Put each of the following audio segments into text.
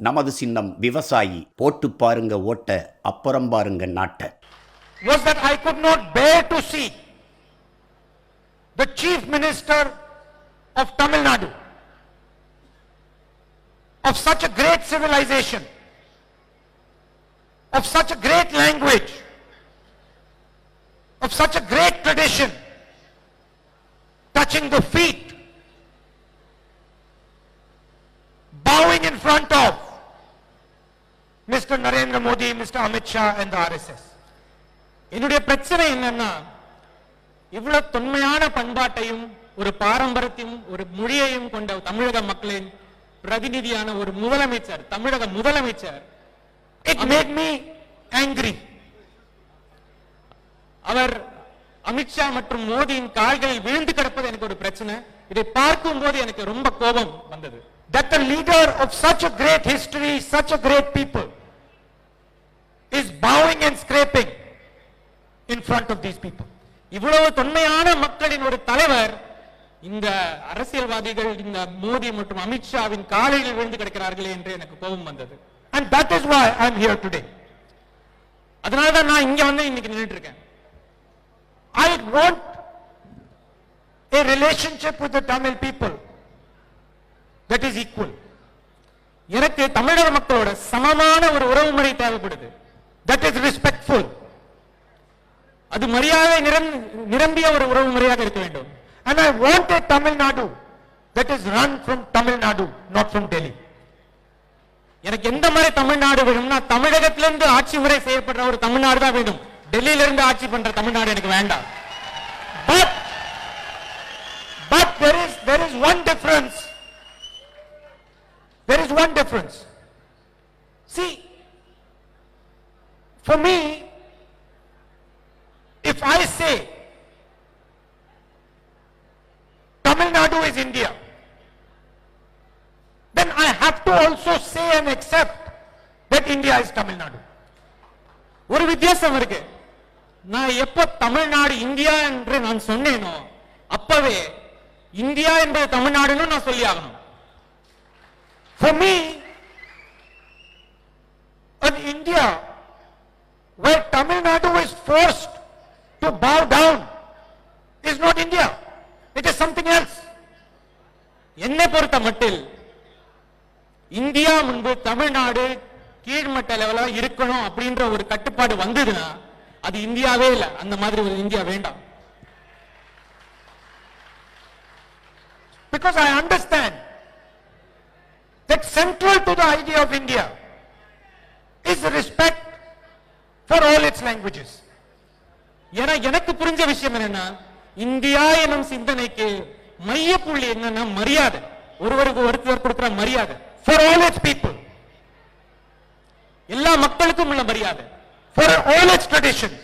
நமது சின்னம் விவசாயி, போட்டு பாருங்க ஓட்ட, அப்புறம் பாருங்க நாட்ட. Was that I could not bear to see the Chief Minister of Tamil Nadu, of such a great civilization, of such a great language, of such a great tradition, touching the feet, bowing in front of Mr. Narendra Modi, Mr. Amit Shah and the RSS. என்னுடைய பிரச்சனை என்னன்னா, இவ்வளவு தொன்மையான பண்பாட்டையும் ஒரு பாரம்பரியத்தையும் ஒரு மொழியையும் கொண்ட தமிழக மக்களின் பிரதிநிதியான ஒரு முதலமைச்சர், தமிழக முதலமைச்சர், it made me angry. அவர் அமித்ஷா மற்றும் மோடியின் கால்களில் விழுந்து கிடப்பது எனக்கு ஒரு பிரச்சனை. இதை பார்க்கும் போது எனக்கு ரொம்ப கோபம் வந்தது. That the leader of such a great history, such a great people is bowing and scraping in front of these people. இவ்வளவு தொன்மையான மக்களின் ஒரு தலைவர் இந்த அரசியல்வாதிகள் இந்த மோடி மற்றும் அமித்ஷாவின் காலில் விழுந்து கிடக்கிறார்களே என்று எனக்கு கோபம் வந்தது. And that is why I am here today. அதனால தான் நான் இங்க வந்து இன்னைக்கு நின்னுட்டு இருக்கேன். I want a relationship with the Tamil people that is equal. எனக்கு தமிழக மக்களோட சமமான ஒரு உறவு முறை தேவைப்படுது. That is respectful. அது மரியாதை நிரம்பிய ஒரு உறவு முறையாக இருக்க வேண்டும். And I want a Tamil Nadu that is run from Tamil Nadu, not from Delhi. எனக்கு எந்த மாதிரி தமிழ்நாடு வேணும்னா தமிழகத்திலிருந்து ஆட்சி முறை செய்யப்படுற ஒரு தமிழ்நாடு தான் வேணும். டெல்லியில இருந்து ஆட்சி பண்ற தமிழ்நாடு எனக்கு வேண்டாம். But there is one difference. There is one difference. See, for me, if I say Tamil Nadu is India, then I have to also say and accept that India is Tamil Nadu. ஒரு வித்தியாசம் இருக்கு. நான் எப்ப Tamil Nadu India என்று நான் சொன்னேனோ அப்பவே India என்பது தமிழ்நாடுன்னு நான் சொல்லி ஆகணும். For me, an India where Tamil Nadu is forced to bow down is not India. It is something else. என்னை பொறுத்த மட்டில் இந்தியா முன்பு தமிழ்நாடு கீழ்மட்ட லெவலா இருக்கணும் அப்படின்ற ஒரு கட்டுப்பாடு வந்ததுன்னா அது இந்தியாவே இல்ல. அந்த மாதிரி ஒரு இந்தியா வேண்டாம். Because I understand that central to the idea of India is respect for all its languages. ஏன்னா எனக்கு புரிஞ்ச விஷயம் என்னன்னா, இந்தியா எனும் சிந்தனைக்கு மைய புள்ளி என்னன்னா மரியாதை, ஒருவருக்கு ஒருத்தர் கொடுக்கிற மரியாதை. For all its people, எல்லா மக்களுக்கும் உள்ள மரியாதை. for all its traditions,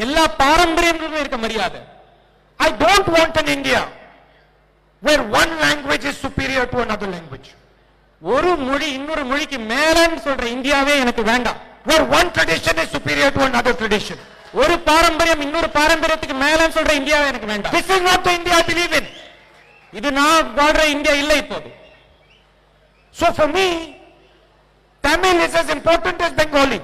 எல்லா பாரம்பரியங்களும் இருக்க மரியாதை. I don't want an India where one language is superior to another language. ஒரு மொழி இன்னொரு மொழிக்கு மேலன்னு சொல்ற இந்தியாவே எனக்கு வேண்டாம். Where one tradition is superior to another tradition. ஒரு பாரம்பரியம் இன்னொரு பாரம்பரியத்துக்கு மேலன்னு சொல்ற இந்தியாவே எனக்கு வேண்டாம். This is not the India I believe in. இது நான் வாழ்ற இந்தியா இல்ல இப்போது. So for me, Tamil is as important as Bengali.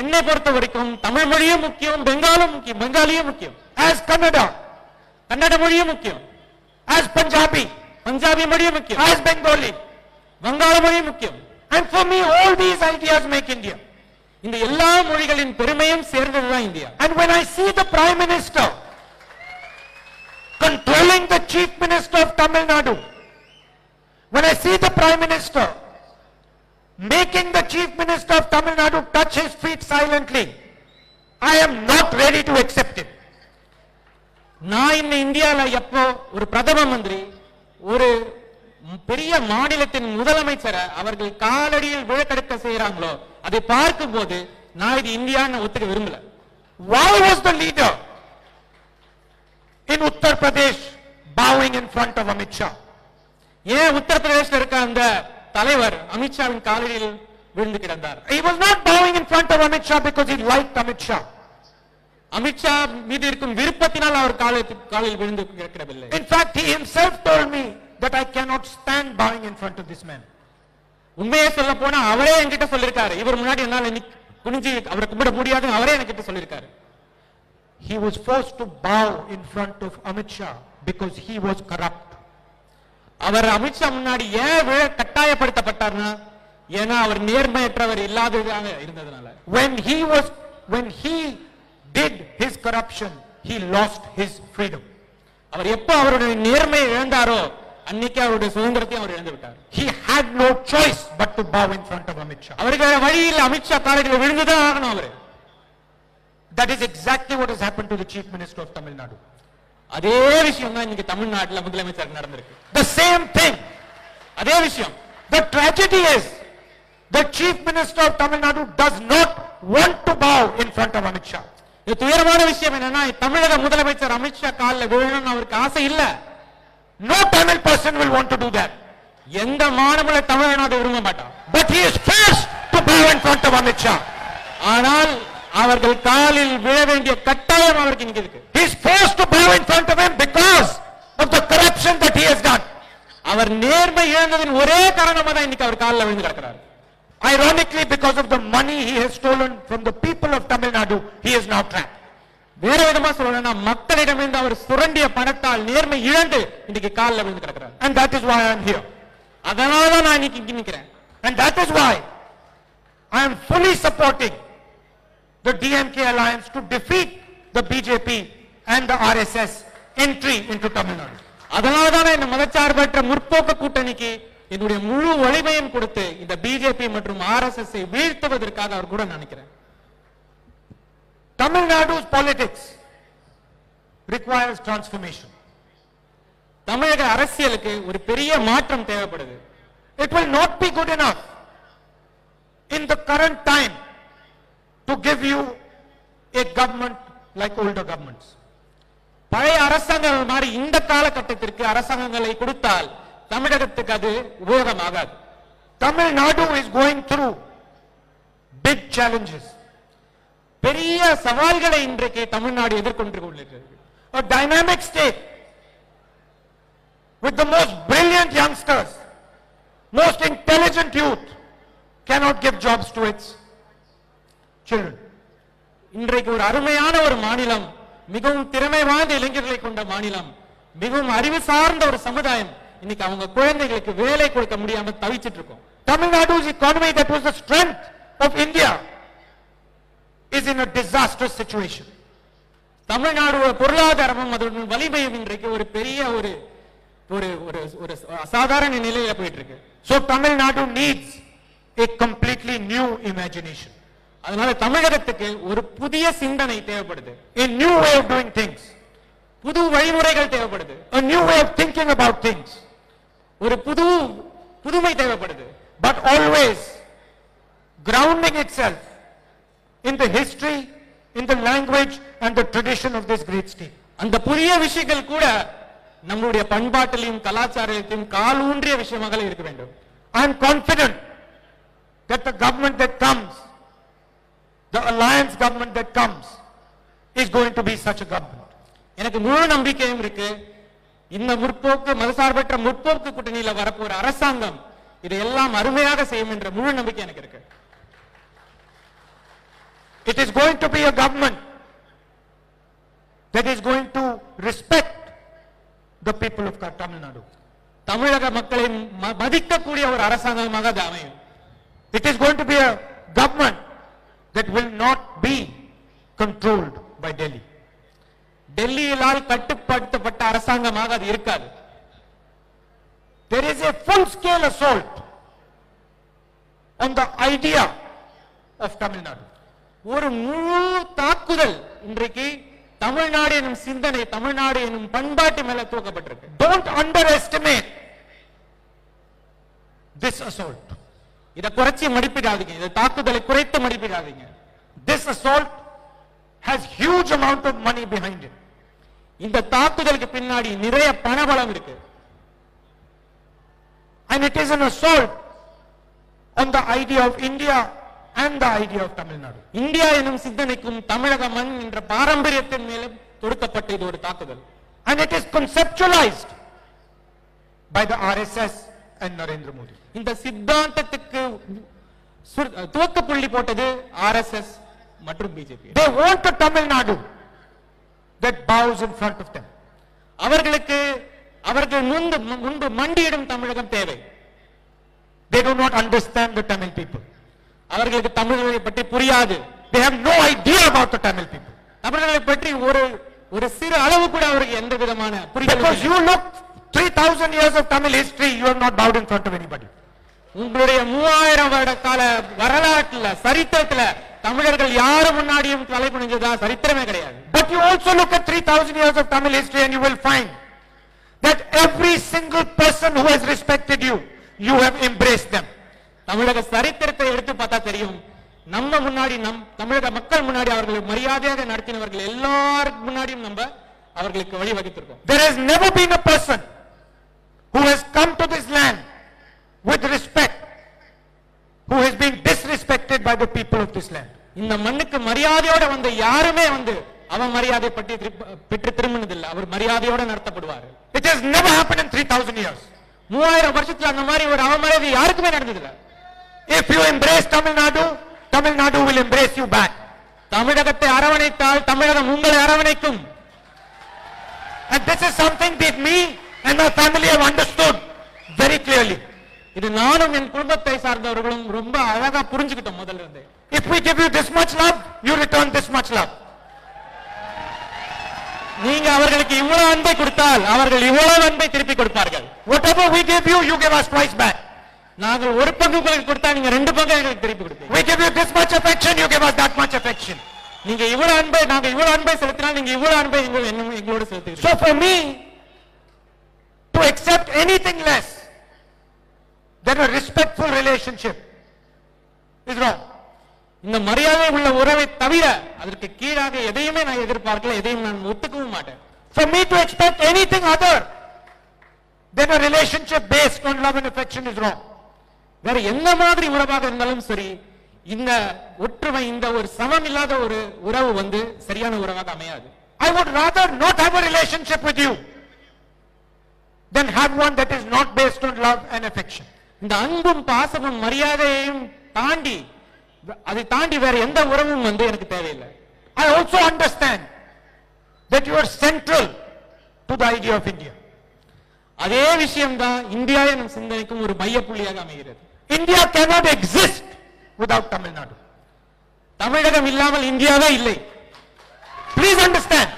என்னை பொறுத்த வரைக்கும் தமிழ் மொழியும் முக்கியம், பெங்காலும் முக்கியம், பெங்காலியும் முக்கியம். As Kannada, கன்னட மொழியும் முக்கியம். as Punjabi, பஞ்சாபி மொழியும் முக்கியம். as Bengali. வங்காள மொழியும் முக்கியம். And for me, all these ideas make India. இந்த எல்லா மொழிகளின் பெருமையும் சேர்ந்ததுதான் India. And when I see the Prime Minister controlling the Chief Minister of Tamil Nadu, when I see the Prime Minister making the Chief Minister of Tamil Nadu touch his feet silently, I am not ready to accept it. நான் இந்த இந்தியால எப்போ ஒரு பிரதம மந்திரி ஒரு பெரிய மாநிலத்தின் முதலமைச்சரை அவர்கள் காலடியில் விழக்கெடுக்க செய்யறாங்களோ அதை பார்க்கும் போது நான் இது இந்தியான்னு ஒத்துக்க விரும்பல. Why was the leader in Uttar Pradesh bowing in front of Amit Shah? ஏன் உத்தரப்பிரதேசல இருக்க அந்த தலைவர் அமித்ஷாவின் காலடியில் விழுந்து கிடந்தார்? He was not bowing in front of Amit Shah because he liked Amit Shah. Amit Shah மீது இருக்கும் விருப்பத்தினால் அவர் காலில் விழுந்து கிடக்கவில்லை. In fact, he himself told me that I cannot stand bowing in front of this man. உண்மையே சொல்ல போனா அவரே என்கிட்ட சொல்லிருக்காரு, இவர் முன்னாடி என்னால குனிஞ்சு அவரை கும்பிட முடியாதுன்னு அவரே என்கிட்ட சொல்லிருக்காரு. He was forced to bow in front of Amit Shah because he was corrupt. அவர் அமித்ஷா முன்னாடி ஏன் விழ கட்டாயப்படுத்தப்பட்டார்னா, ஏன்னா அவர் நேர்மையற்றவர் இல்லாததாக இருந்ததுனால. When he did his corruption, he lost his freedom. அவர் எப்ப அவருடைய நேர்மையை இழந்தாரோ அன்னைக்கு அவருடைய சுதந்திரத்தையும் அவர் இழந்து விட்டார். He had no choice but to bow in front of Amit Shah. அவருக்கு வேற வழி இல்ல, அமித்ஷா காலடியில் விழுந்துதான் ஆகணும் அவரு. That is exactly what has happened to the Chief Minister of Tamil Nadu. அதே விஷயம் தான் இன்னைக்கு தமிழ்நாட்டுல முதலமைச்சர் நடந்திருக்கு. The same thing. அதே விஷயம். The tragedy is the Chief Minister of Tamil Nadu does not want to bow in front of Amit Shah. இது துயரமான விஷயம் என்னன்னா, தமிழக முதலமைச்சர் அமித்ஷா காலில் விழணும்னு அவருக்கு ஆசை இல்ல. No Tamil person will want to do that. எந்த மாநில தமிழனும் அதை விரும்ப மாட்டான். But he is forced to bow in front of Amit Shah. ஆனால் அவர்கள் காலில் விழ வேண்டிய கட்டாயம் அவருக்கு இன்னைக்கு இருக்கு. He is forced to bow in front of him because of the corruption that he has done. அவர் நேர்மை இழந்ததின் ஒரே காரணமா தான் இன்னைக்கு அவர் காலில் விழுந்து கிடக்கிறார். Ironically, because of the money he has stolen from the people of Tamil Nadu, he is now trapped. வேற விதமா சொல்லணும்னா, மக்களிடமிருந்து அவர் சுரண்டிய பணத்தால் நேர்மை இழந்து இன்னைக்கு காலில் விழுந்து கிடக்கிறார். And that is why I am here. அதனால தான் நான் இன்னைக்கு இங்க நிக்கிறேன். And that is why I am fully supporting the DMK alliance to defeat the BJP and the RSS entry into Tamil Nadu. அதனால தான் இந்த மதச்சார்பற்ற முற்போக்கு கூட்டணிக்கு என்னுடைய முழு வலிமையும் கொடுத்து இந்த பிஜேபி மற்றும் ஆர்எஸ்எஸ் வீழ்த்துவதற்காக அவர் கூட நினைக்கிறேன். Tamil Nadu's politics requires transformation. தமிழக அரசியலுக்கு ஒரு பெரிய மாற்றம் தேவைப்படுது. It will not be good enough in the current time to give you a government like older governments. பழைய அரசாங்கங்கள் மாதிரி இந்த காலகட்டத்திற்கு அரசாங்கங்களை கொடுத்தால் தமிழகத்துக்கு அது உபயோகமாகாது. Tamil Nadu is going through big challenges. பெரிய சவால்களை இன்றைக்கு தமிழ்நாடு எதிர்கொண்டு கொண்டிருக்கிறது. A dynamic state with the most brilliant youngsters, most intelligent youth cannot give jobs to its children. இன்றைக்கு ஒரு அருமையான ஒரு மாநிலம், மிகவும் திறமை வாய்ந்த இளைஞர்களை கொண்ட மாநிலம், மிகவும் அறிவு சார்ந்த ஒரு சமுதாயம், இன்னைக்கு அவங்க குழந்தைகளுக்கு வேலை கொடுக்க முடியாம தவிச்சிட்டு இருக்கோம். Tamil Nadu's economy that was the strength of India is in a disastrous situation. Tamil Nadu பொருளாதாரமும் அதோட வலிமையும் இன்றைக்கு ஒரு பெரிய ஒரு ஒரு ஒரு அசாதாரண நிலையில போயிட்டு இருக்கு. So Tamil Nadu needs a completely new imagination. அதனால தமிழகத்துக்கு ஒரு புதிய சிந்தனை தேவைப்படுது. A new way of doing things. புது வழிமுறைகள் தேவைப்படுது. A new way of thinking about things. ஒரு புதுமை தேவைப்படுது. But always grounding itself in the history, in the language and the tradition of this great state. அந்த புதிய விஷயங்கள் கூட நம்மளுடைய பண்பாட்டிலும் கலாச்சாரத்திலும் காலூன்றிய விஷயமாக இருக்க வேண்டும். I am confident that the government that comes, the alliance government that comes, is going to be such a government. எனக்கு முழு நம்பிக்கையும் இருக்கு, இந்த முற்போக்கு மதசார்பற்ற முற்போக்கு கூட்டணியில வரப்போற அரசாங்கம் இதையெல்லாம் அருமையாக செய்யும் என்ற முழு நம்பிக்கை எனக்கு இருக்கு. It is going to be a government that is going to respect the people of Tamil Nadu. தமிழக மக்களை மதிக்கக்கூடிய ஒரு அரசாங்கமாக அது அமையும். It is going to be a government that will not be controlled by Delhi. டெல்லியிலால் கட்டுப்படுத்தப்பட்ட அரசாங்கமாக அது இருக்காது. There is a full scale assault on the idea of Tamil Nadu. ஒரு முழு தாக்குதல் இன்றைக்கு தமிழ்நாடு எனும் சிந்தனை, தமிழ்நாடு எனும் பண்பாட்டு மேல தூக்கப்பட்டிருக்கு. Don't underestimate this assault. இத குறைச்சி மதிப்பிடாதீங்க, இந்த தாக்குதலை குறைத்து மதிப்பிடாதீங்க. This assault has huge amount of money behind it. இந்த தாக்குதலுக்கு பின்னாடி நிறைய பணபலம் இருக்கு. And it is an assault on the idea of India and the idea of Tamil Nadu. India எனும் சிந்தனைக்கும் தமிழக மண் என்ற பாரம்பரியத்தின் மேலும் தொடுக்கப்பட்ட இது ஒரு தாக்குதல். And it is conceptualized by the RSS and Narendra Modi. இந்த சித்தாந்தத்துக்கு துவக்க புள்ளி போட்டது ஆர்எஸ்எஸ் மற்றும் BJP. They want a Tamil Nadu that bows in front of them. அவர்கள் முன்பு மண்டியிடும் தமிழகம் தேவை. They do not understand the Tamil people. அவர்களுக்கு தமிழர்களை பற்றி புரியாது. They have no idea about the Tamil people. தமிழர்களை பற்றி ஒரு சிறு அளவு கூட அவருக்கு எந்த விதமான புரிதல் Because you look 3000 years of Tamil history, you have not bowed in front of anybody. உங்களுடைய 3000 வருட கால வரலாற்றுல சரித்திரத்துல தமிழர்கள் யாரு முன்னாடியும் தலை குனிஞ்சதா சரித்திரமே கிடையாது. But you also look at 3000 years of Tamil history and you will find that every single person who has respected you, you have embraced them. தமிழக சரித்திரத்தை எடுத்து பார்த்தா தெரியும், நம்ம முன்னாடி தமிழக மக்கள் முன்னாடி அவர்களை மரியாதையாக நடத்தினவர்கள் எல்லாரும் முன்னாடியும் நம்ம அவர்களுக்கு வழிவகுத்திருக்கோம். There has never been a person who has come to this land with respect who has been disrespected by the people of this land. இந்த மண்ணுக்கு மரியாதையோட வந்த யாருமே அவன் மரியாதை பற்றி பெற்று திரும்பினதில்லை. அவர் மரியாதையோட நடத்தப்படுவார். It has never happened in 3000 years. 3000 வருஷத்துல அந்த மாதிரி ஒரு அவமரியாதை யாருக்குமே நடந்ததில்லை. If you embrace Tamil Nadu, Tamil Nadu will embrace you back. தமிழகத்தை அரவணைத்தால் தமிழகம் உங்களை அரவணைக்கும். And this is something that me and my family have understood very clearly. இது நானும் என் குடும்பத்தை சார்ந்தவர்களும் ரொம்ப அழகா புரிஞ்சுக்கிட்டோம் முதல்ல இருந்தே. If we give you this much love, you return this much love. நீங்க அவர்களுக்கு இவ்வளவு அன்பை கொடுத்தால் அவர்கள் இவ்வளவு அன்பை திருப்பி கொடுப்பார்கள். Whatever we give you, you give us twice back. நாங்கள் ஒரு பங்கு உங்களுக்கு கொடுத்தா நீங்க 2 பங்கு எங்களுக்கு திருப்பி கொடுப்பீங்க. We give you this much affection, you give us that much affection. நீங்க இவ்வளவு அன்பை நாங்க இவ்வளவு அன்பை செலுத்தினால் நீங்க இவ்வளவு அன்பை எங்களோட செலுத்துவீங்க. So for me to accept anything less than a respectful relationship is wrong. இந்த மரியாதை உள்ள உறவை தவிர அதற்கு கீழாக எதையுமே நான் எதிர்பார்க்கல, எதையும் நான் ஒத்துக்கவும் மாட்டேன். For me to expect anything other than a relationship based on love and affection is wrong. வேற எந்த மாதிரி உறவாக இருந்தாலும் சரி, இந்த ஒற்றுமை இந்த ஒரு சமம் இல்லாத ஒரு உறவு சரியான உறவாக அமையாது. I would rather not have a relationship with you than have one that is not based on love and affection. இந்த அன்பும் பாசமும் மரியாதையையும் தாண்டி அதை தாண்டி வேற எந்த உறவும் எனக்கு தேவையில்லை. I also understand that you are central to the idea of India. அதே விஷயம்தான் இந்தியா எனும் சிந்தனைக்கும் ஒரு மையப்புள்ளியாக அமைகிறது. India cannot exist without Tamil Nadu. தமிழகம் இல்லாமல் இந்தியாவே இல்லை. Please understand,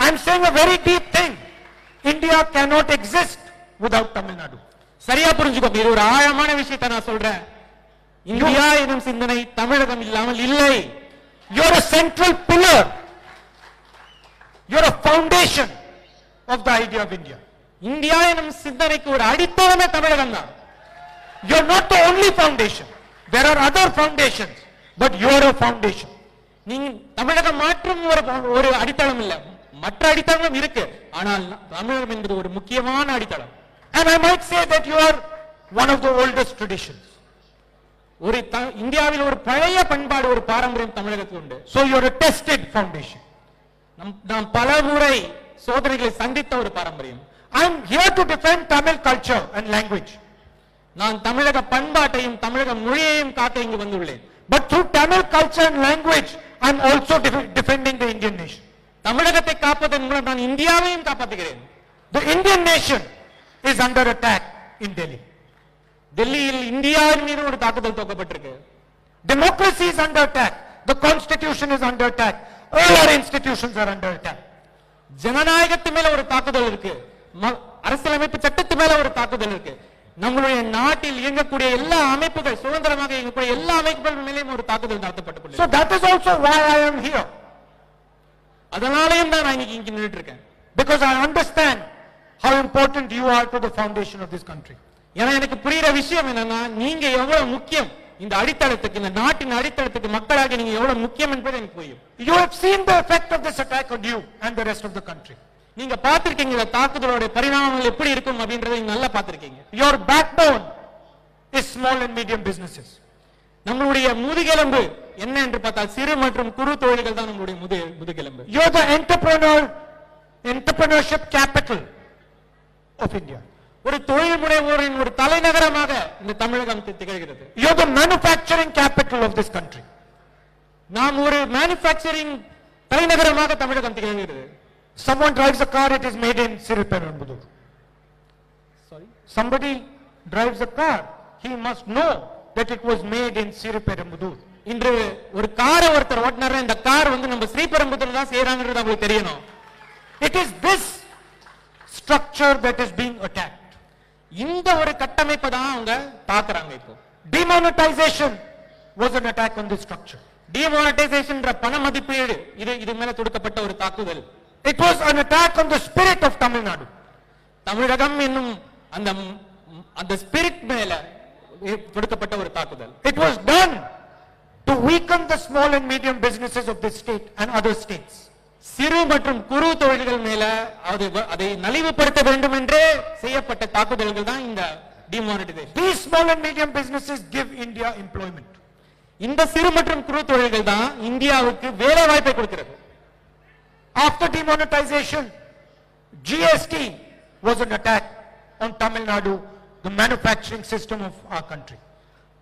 I am saying a very deep thing. India cannot exist without Tamil Nadu. சரியா புரிஞ்சுக்கோங்க, இது ஒரு ஆழமான விஷயத்தை நான் சொல்றேன். இந்தியா எனும் சிந்தனை தமிழகம் இல்லாமல் இல்லை. You are a central pillar. You are a foundation of the idea of India. India எனும் சிந்தனைக்கு ஒரு அடித்தளமே தமிழகம் தான். You are not the only foundation. There are other foundations, but you are a foundation. நீங்க தமிழகம் மாற்றும் ஒரு அடித்தளம் இல்ல, மற்ற அடித்தளம் இருக்கு, ஆனால் தமிழகம் என்பது ஒரு முக்கியமான அடித்தளம். And I might say that you are one of the oldest traditions. ஒரு இந்தியாவில் ஒரு பழைய பண்பாடு ஒரு பாரம்பரியம் தமிழகத்துக்கு உண்டு. So you are a tested foundation. நாம் பல முறை சோதனைகளை சந்தித்த ஒரு பாரம்பரியம். I am here to defend Tamil culture and language. நான் தமிழக பண்பாட்டையும் தமிழக மொழியையும் காக்க இங்கு வந்துள்ளேன். But through Tamil culture and language, I am also defending the Indian nation. தமிழகத்தை காப்பதன் மூலம் நான் இந்தியாவையும் காப்பாற்றுகிறேன். The Indian nation is under attack in Delhi. டெல்லியில் இந்தியாவின் மீது ஒரு தாக்குதல் தொடுக்கப்பட்டிருக்கு. Democracy is under attack. The constitution is under attack. All our institutions are under attack. ஜனநாயகத்து மேல ஒரு தாக்குதல் இருக்கு, அரசியலமைப்பு சட்டத்து மேல ஒரு தாக்குதல் இருக்கு. நம்மளுடைய நாட்டில் இயங்கக்கூடிய எல்லா அமைப்புகள், சுதந்திரமாக இயங்கக்கூடிய எல்லா அமைப்புகள் மேலேயும் ஒரு தாக்குதல் நடத்தப்பட்டுள்ளது. So that is also why I am here. அதனாலேயும் தான் நான் இன்னைக்கு இங்க நின்னுட்டு இருக்கேன். Because I understand how important you are to the foundation of this country. ஏன்னா எனக்கு புரியுற விஷயம் என்னன்னா, நீங்க எவ்வளவு முக்கியம் இந்த அடித்தளத்துக்கு, இந்த நாட்டின் அடித்தளத்துக்கு மக்களாக நீங்க எவ்வளவு முக்கியம் என்பது எனக்கு புரியும். You have seen the effect of this attack on you and the rest of the country. நீங்க பார்த்திருக்கீங்க இந்த தாக்குதலோட பரிணாமங்கள் எப்படி இருக்கும் அப்படின்றதை நல்லா பார்த்திருக்கீங்க. Your backbone is small and medium businesses. நம்மளுடைய முதுகெலும்பு என்ன என்று பார்த்தால் சிறு மற்றும் குறு தொழில்கள் தான் நம்மளுடைய முதுகெலும்பு. You are the entrepreneurship capital of India. ஒரு தொழில் முனைவோரின் ஒரு தலைநகரமாக இந்த தமிழகம் திகழ்கிறது. You are the manufacturing capital of this country. நாம் ஒரு மேனுஃபேக்சரிங் தலைநகரமாக தமிழகம் திகழ்கிறது. Someone drives a car, it is made in Siriperumbudur. Sorry. Somebody drives a car, he must know that it was made in Siriperumbudur. இன்று ஒரு காரை ஒருத்தர் ஓட்டுனாரு, இந்த car வந்து நம்ம ஸ்ரீபெரும்புதூர்ல தான் செய்யறாங்கிறது அவங்களுக்கு தெரியணும். It is this structure that is being attacked. இந்த ஒரு கட்டமைப்பை தான் அவங்க தாக்குறாங்க. இப்போ Demonetization was an attack on this structure. Demonetisation பண மதிப்பீடு இது மேல தொடுக்கப்பட்ட ஒரு தாக்குதல். It was an attack on the spirit of Tamil Nadu. தமிழகம் என்னும் அந்த ஸ்பிரிட் மேல தொடுக்கப்பட்ட ஒரு தாக்குதல். It was done to weaken the small and medium businesses of this state and other states. சிறு மற்றும் குறு தொழில்கள் மேல அதை நலிவுபடுத்த வேண்டும் என்றே செய்யப்பட்ட தாக்குதல்கள் தான் இந்த demonetisation. These small and medium businesses give India employment. இந்த சிறு மற்றும் குறு தொழில்கள் தான் இந்தியாவுக்கு வேலை வாய்ப்பை கொடுக்கிறது. After demonetization, GST was an attack on Tamil Nadu, the manufacturing system of our country.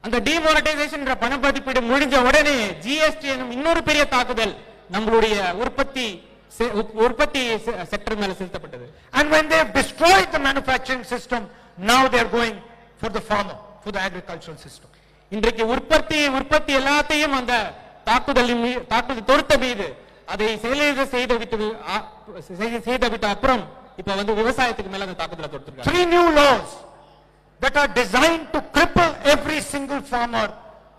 அந்த டிமானிட்டைசேஷன் பண மதிப்பீடு முடிஞ்ச உடனே ஜிஎஸ்டி எனும் இன்னொரு பெரிய தாக்குதல் நம்மளுடைய உற்பத்தி செக்டர் மேல செலுத்தப்பட்டது. And when they have destroyed the manufacturing system, now they are going for the farmer, for the agricultural system. இன்றைக்கு உற்பத்தி எல்லாத்தையும் அந்த தாக்குதல் தொடுத்த மீது அதை செயலிழக்க செய்துவிட்ட அப்புறம் இப்ப வந்து விவசாயத்துக்கு மேல அந்த தாக்குதலை தொடுத்திருக்காங்க. 3 new laws that are designed to cripple every single farmer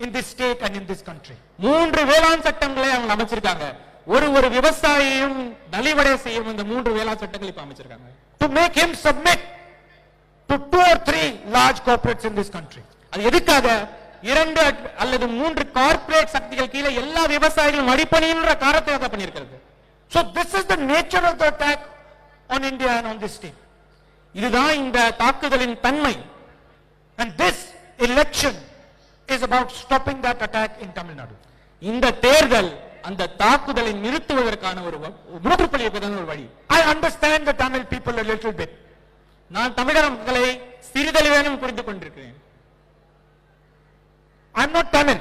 in this state and in this country. 3 வேளாண் சட்டங்களை அவங்க அமைச்சிருக்காங்க. ஒரு விவசாயியும் நலிவடைய செய்யும் இந்த 3 வேளாண் சட்டங்களை இப்ப அமைச்சிருக்காங்க. To make him submit to 2 or 3 large corporates in this country. அது எதுக்காக? 2 அல்லது 3 கார்ப்பரேட் சக்திகள் கீழே எல்லா விவசாயிகளும் அடிபணின்ற காரணத்தை அதை பண்ணியிருக்கிறது. So this is the nature of the attack on India and on this state. இதுதான் இந்த தாக்குதலின் தன்மை. And this election is about stopping that attack in Tamil Nadu. இந்த தேர்தல் அந்த தாக்குதலை நிறுத்துவதற்கான ஒரு முற்றுப்புள்ளி வைப்பதான ஒரு வழி. I understand the Tamil people a little bit. நான் தமிழக மக்களை சிறிதளவேனும் புரிந்து கொண்டிருக்கிறேன். I'm not Tamil,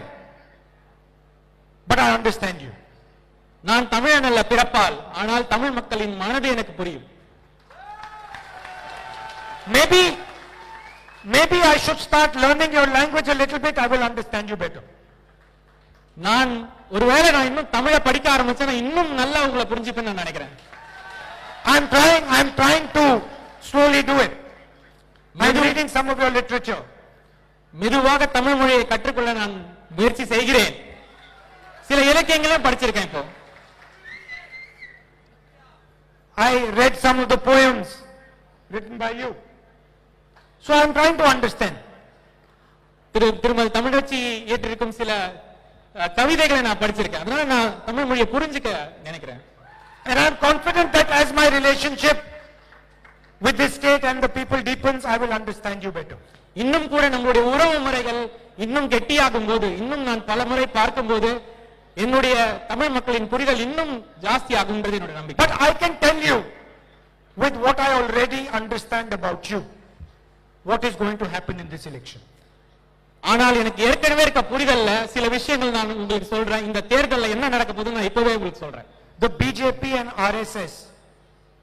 but I understand you. நான் தமிழன் அல்ல பிறப்பால், ஆனால் தமிழ் மக்களின் மனது எனக்கு புரியும். Maybe I should start learning your language a little bit. I will understand you better. நான் ஒருவேளை நான் இன்னும் தமிழை படிக்க ஆரம்பிச்சேன், இன்னும் நல்லா உங்களை புரிஞ்சுப்பேன்னு நான் நினைக்கிறேன். I'm trying to slowly do it. I'm reading some of your literature. மெதுவாக தமிழ் மொழியை கற்றுக்கொள்ள நான் முயற்சி செய்கிறேன். சில இலக்கியங்களையும் படிச்சிருக்கேன். இப்போ I read some of the poems written by you. So I'm trying to understand. திருமதி தமிழச்சி ஏற்றிருக்கும் சில கவிதைகளை நான் படிச்சிருக்கேன். அதனால நான் தமிழ் மொழியை புரிஞ்சுக்க நினைக்கிறேன். And I'm confident that as my relationship with this state and the people deepens, I will understand you better. இன்னும் கூட நம்மளுடைய உறவு முறைகள் இன்னும் கெட்டியாகும் போது, இன்னும் நான் பல முறை பார்க்கும் போது என்னுடைய தமிழ் மக்களின் புரிதல் இன்னும் ஜாஸ்தி ஆகும்ன்றது என்னுடைய நம்பிக்கை. But I can tell you with what I already understand about you, what is going to happen in this election. ஆனால் எனக்கு ஏற்கனவே இருக்க புரிதல்ல சில விஷயங்கள் நான் உங்களுக்கு சொல்றேன். இந்த தேர்தல்ல என்ன நடக்க போகுதுன்னு நான் இப்பவே உங்களுக்கு சொல்றேன். The BJP and RSS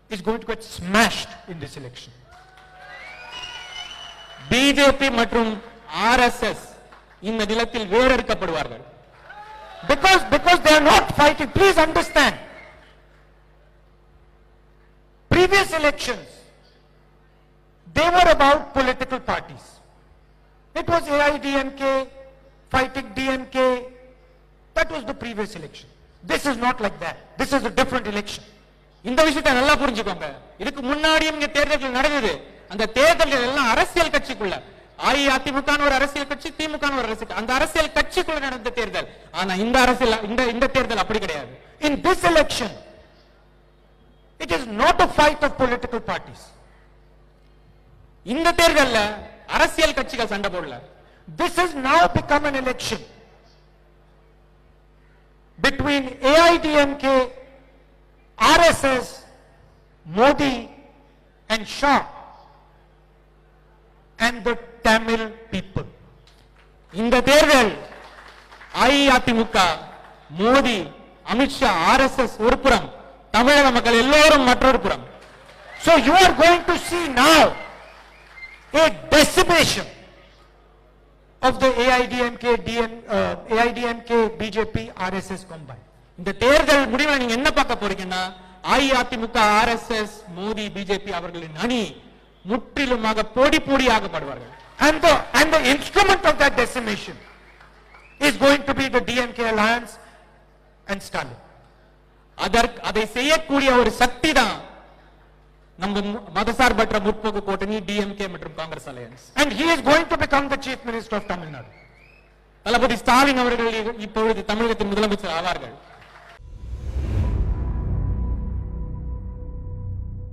is going to get smashed in this election. BJP மற்றும் ஆர்எஸ்எஸ் இந்த நிலத்தில் வேறறுக்கப்படுவார்கள். Because they are not fighting. Please understand. Previous elections, they were about political parties. It was AIDMK fighting DMK. That was the previous election. This is not like that. This is a different election. இந்த விஷயத்தை நல்லா புரிஞ்சுக்கோங்க. இதுக்கு முன்னாடியும் இங்க தேர்தல்கள் நடந்தது. அந்த தேர்தல்கள் எல்லாம் அரசியல் கட்சிக்குள்ள, அஇஅதிமுக ஒரு அரசியல் கட்சி, திமுக ஒரு அரசியல், அந்த அரசியல் கட்சிக்குள்ள நடந்த தேர்தல். ஆனா இந்த தேர்தல் அப்படி கிடையாது. In this election, it is not a fight of political parties. இந்த தேர்தல்ல அரசியல் கட்சிகள் சண்டை போடல. This has now become an election between AIDMK, RSS, Modi and Shah and the Tamil people. இந்த தேர்தல் அஇஅதிமுக, மோடி, அமித்ஷா, ஆர்எஸ்எஸ் ஒரு புறம், தமிழக மக்கள் எல்லோரும் மற்றொரு புறம். So you are going to see now a decimation of the AIDMK, BJP, RSS combined. இந்த தேர்தல் முடிவுல நீங்க என்ன பார்க்க போறீங்கன்னா, அஇஅதிமுக, ஆர்எஸ்எஸ், மோடி, பிஜேபி அவர்களின் அணி முற்றிலுமாக பொடி பொடியாகப்படுவார்கள். And the instrument of that decimation is going to be the DMK alliance and Stalin. அதை செய்யக்கூடிய ஒரு சக்தி தான் நம்ம மதசார்பற்ற முற்போக்கு கூட்டணி, டிஎம்கே மற்றும் Congress alliance. And he is going to become the chief minister of Tamil Nadu. தளபதி ஸ்டாலின் அவர்கள் இப்பொழுது தமிழகத்தின் முதலமைச்சர் ஆவார்கள்.